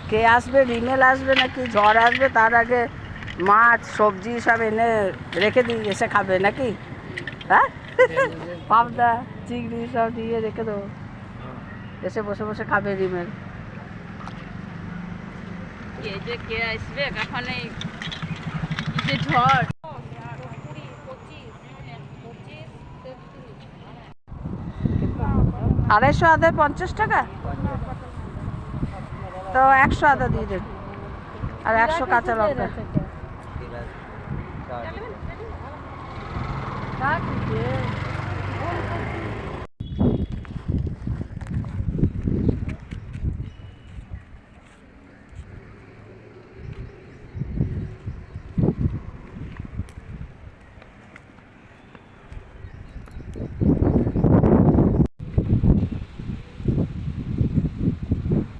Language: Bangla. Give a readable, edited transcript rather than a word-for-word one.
কে আসবে, রিমেল আসবে নাকি ঝড় আসবে তার আগে মাছ সবজি সব এনে রেখে দিই, এসে খাবে নাকি? হ্যাঁ, পাবদা চিংড়ি সব দিয়ে রেখে দেবো, এসে বসে বসে খাবে রিমেল। কে আসবে কখন, এই যে ঝড়। 250 আদায় 50 টাকা, তো 100 আদা দিয়ে দেন আর 100 কাঁচা লঙ্কা।